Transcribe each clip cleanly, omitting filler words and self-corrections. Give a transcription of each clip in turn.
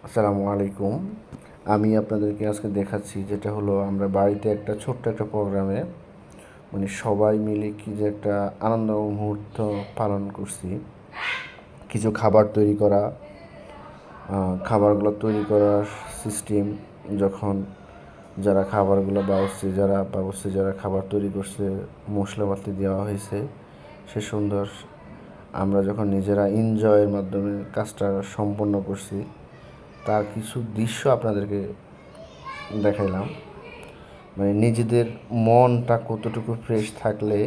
আসসালামু আলাইকুম। আমি আপনাদেরকে আজকে দেখাচ্ছি যেটা হলো আমরা বাড়িতে একটা ছোট্ট একটা প্রোগ্রামে সবাই মিলে কি যে একটা আনন্দ মুহূর্ত পালন করছি। কিছু খাবার তৈরি করা, খাবারগুলো তৈরি করার সিস্টেম যখন যারা খাবারগুলো বাবুর্চি যারা খাবার তৈরি করছে মশলাপাতি দেওয়া হয়েছে সে সুন্দর আমরা যখন নিজেরা এনজয়ের মাধ্যমে কাজটা সম্পন্ন করছি তার কিছু দৃশ্য আপনাদেরকে দেখাইলাম। নিজেদের মনটা কতটুকু ফ্রেশ থাকলে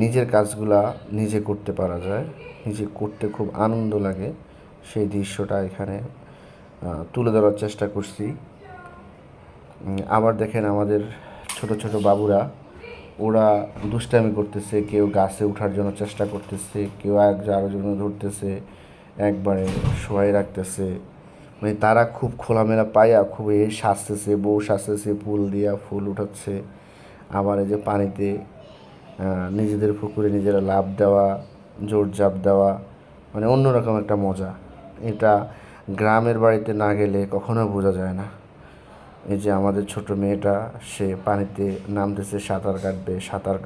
নিজের কাজগুলা নিজে করতে পারা যায়, নিজে করতে খুব আনন্দ লাগে, সেই দৃশ্যটা এখানে তুলে ধরার চেষ্টা করছি। আবার দেখেন আমাদের ছোট ছোট বাবুরা ওরা দুষ্টামি করতেছে, কেউ গাছে ওঠার জন্য চেষ্টা করতেছে, কেউ আরও জন্য ধরতেছে, একবারে শোয়াই রাখতেছে। তারা খুব খোলামেলা পায়া খুব সাজতেছে, বউ সাজতেছে, ফুল দিয়া ফুল উঠাচ্ছে। আবার এই যে পানিতে নিজেদের পুকুরে নিজেরা লাফ দেওয়া, ঝাঁপ দেওয়া, অন্যরকম একটা মজা। এটা গ্রামের বাড়িতে না গেলে কখনো বোঝা যায় না। এই যে আমাদের ছোট মেয়েটা সে পানিতে নামতেছে, সাঁতার কাটবে, সাঁতার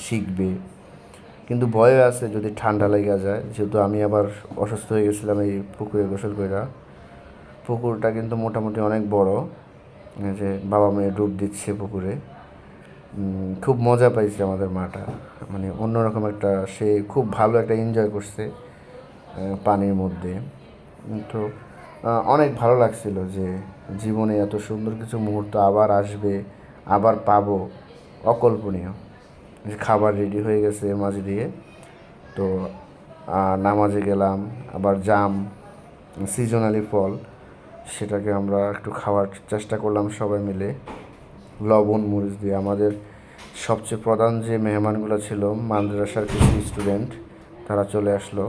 শিখবে, কিন্তু ভয় আছে যদি ঠান্ডা লেগে যায়, যেহেতু আমি আবার অসুস্থ হয়ে গেছিলাম এই পুকুরে গোসল কইরা। পুকুরটা কিন্তু মোটামুটি অনেক বড়। এই যে বাবা মেয়ে ডুব দিচ্ছে পুকুরে, খুব মজা পাইছে আমাদের মাটা। অন্যরকম একটা সে খুব ভালো একটা এনজয় করছে পানির মধ্যে। তো অনেক ভালো লাগছিল যে জীবনে এত সুন্দর কিছু মুহূর্ত আবার আসবে, আবার পাবো, অকল্পনীয়। খাবার রেডি হয়ে গেছে মাঝ দিয়ে, তো নামাজে গেলাম। আবার জাম, সিজনালি ফল, সেটাকে আমরা একটু খাওয়ার চেষ্টা করলাম সবাই মিলে লবণ মরিচ দিয়ে। আমাদের সবচেয়ে প্রধান যে মেহমানগুলো ছিল মাদ্রাসার কিছু স্টুডেন্ট, তারা চলে আসলো।